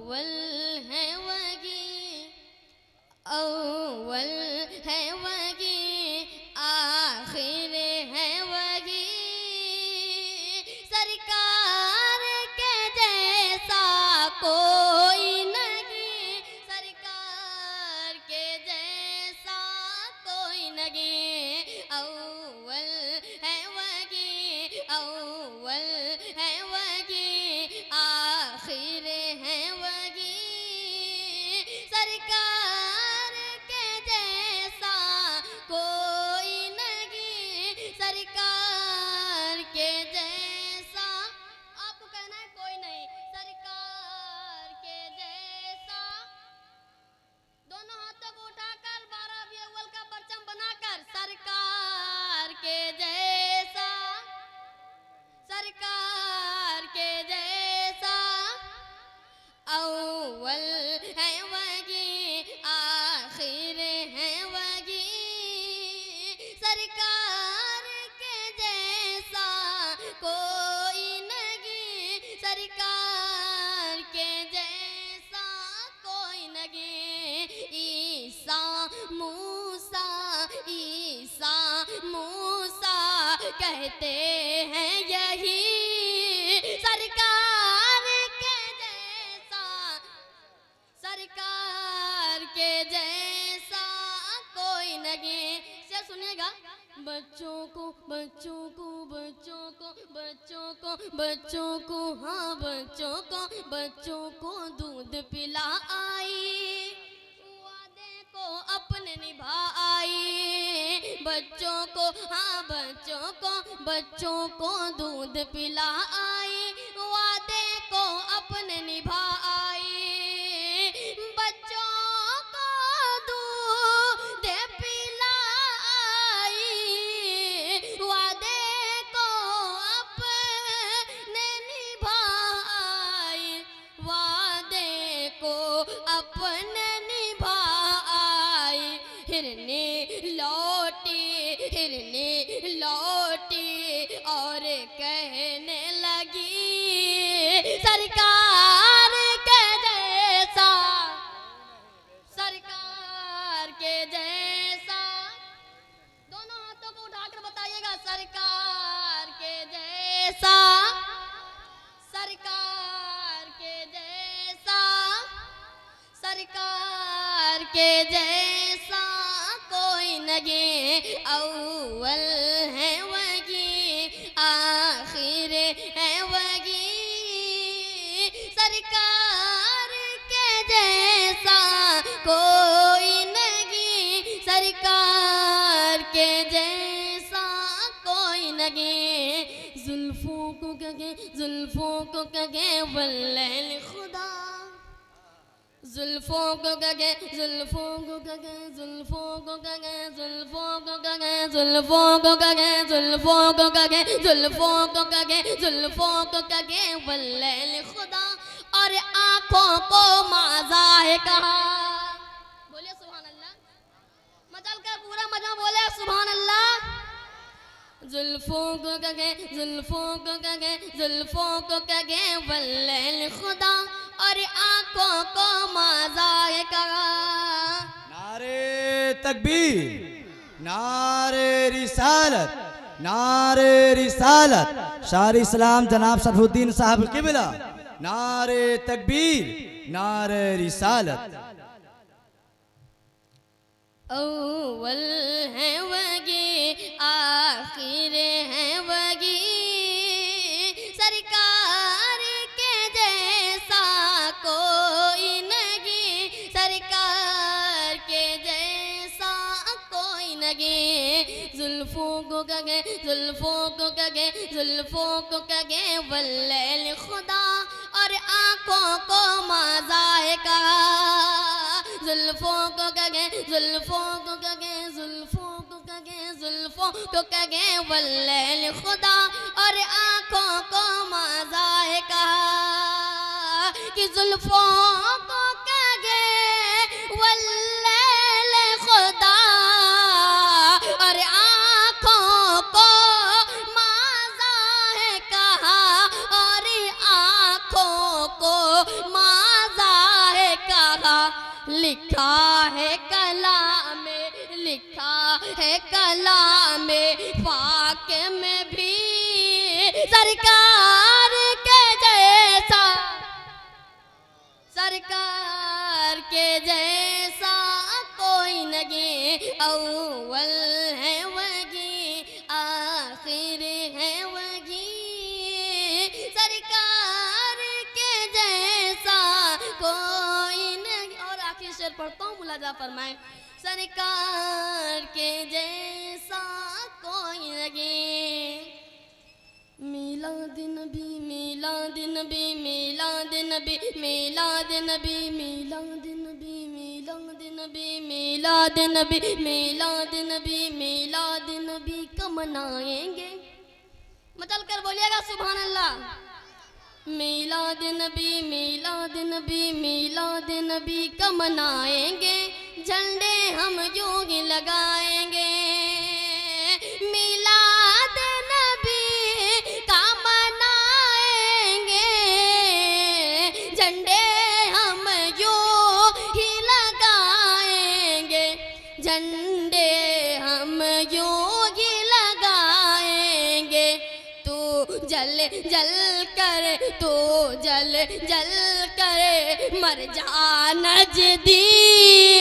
अव्वल है वही, अव्वल है वही, आखिर है वही, सरकार के जैसा कोई नहीं, सरकार के जैसा कोई नहीं। अव्वल है वही, अव्वल है वही, आखिर है वही, सरकार के जैसा कोई नहीं, सरकार के जैसा। आपको कहना है कोई नहीं, सरकार के जैसा। दोनों हाथों को उठाकर 12वीं अव्वल का परचम बनाकर सरकार के जैसा, सरकार के जैसा। अव्वल है वही, आखिर है वही, सरकार के जैसा कोई नहीं, सरकार के जैसा कोई नहीं। ईसा मूसा, ईसा मूसा कहते हैं यही, सरकार के जैसा, सरकार के जैसा कोई नहीं। से सुनिएगा। बच्चों को बच्चों को बच्चों को बच्चों को बच्चों को, हाँ बच्चों को दूध पिला आई, वादे को अपने निभा आई। बच्चों को, हाँ बच्चों को दूध पिला आई, वादे को अपने निभा आई। बच्चों को दूध पिलाई, वादे को अपने निभाई, वादे को अपने निभाई। हिरनी लौटी और कहने लगी, सरकार के जैसा, सरकार के जैसा। दोनों हाथों को उठाकर बताइएगा, सरकार के जैसा, सरकार के जैसा, सरकार के जैसा कोई नहीं। अव्वल है वही, आखिर है वही, सरकार के जैसा कोई नहीं, सरकार के जैसा कोई नहीं। जुल्फों को कगे वल्लैल खुदा, जुल्फों को कगे जुल्फों को कगे जुल्फों को कगे जुल्फों को कगे जुल्फों को कगे जुल्फों को कगे जुल्फों को कगे जुल्फों को कगे वल्लैल खुदा, और आँखों को माज़ा है कहा। बोलिए सुभान अल्लाह, मचल कर पूरा मजा बोले सुभान अल्लाह। जुल्फों को कगे जुल्फों को कगे जुल्फों को कगे वल्लैल खुदा, और आँखों को माज़ा है कहा। नारे तकबीर, नारे रिसालत, नारे रिसालत। शार इस्लाम जनाब सरफुद्दीन साहब क़िबला। नारे तकबीर, नारे रिसालत। अव्वल है वही, आखिर है वही, सरकार के जैसा कोई नहीं, सरकार के जैसा कोई नहीं। जुल्फों को कगे जुल्फों को कगे जुल्फों को कगे वल्लैल खुदा, और आँखों को माज़ा है कहा। जुल्फों को कगे जुल्फों को कगे जुल्फों को कगे जुल्फों को कगे वल्लैल खुदा, और आँखों को माज़ा है कहा। कि जुल्फों को कगे वल्लैल खुदा, और आँखों को माज़ा है कहा, और आँखों को माज़ा लिखा है कला में, लिखा है कला में, पाक में भी सरकार के जैसा, सरकार के जैसा कोई नहीं। अव्वल है वही, आखिर है वही, सरकार के जैसा कोई नहीं। और आखिर शेर पढ़ता हूँ, मुलाजा फरमाए। सरकार के जैसा कोई नहीं। मिलाद नबी, मिलाद नबी, मिलाद नबी, मिलाद नबी, मिलाद नबी, मिलाद नबी, मिलाद नबी, मिलाद नबी, मिलाद नबी का मनाएंगे। मचल कर बोलिएगा सुभान अल्लाह। मिलाद नबी, मिलाद नबी, मिलाद नबी का मनाएंगे, झंडे हम यूं ही लगाएंगे। मिलाद नबी का मनाएंगे, झंडे हम यूं ही लगाएंगे, झंडे हम यूं ही लगाएंगे। तू जल जल कर, तू जल जल कर मर जा नजदीक,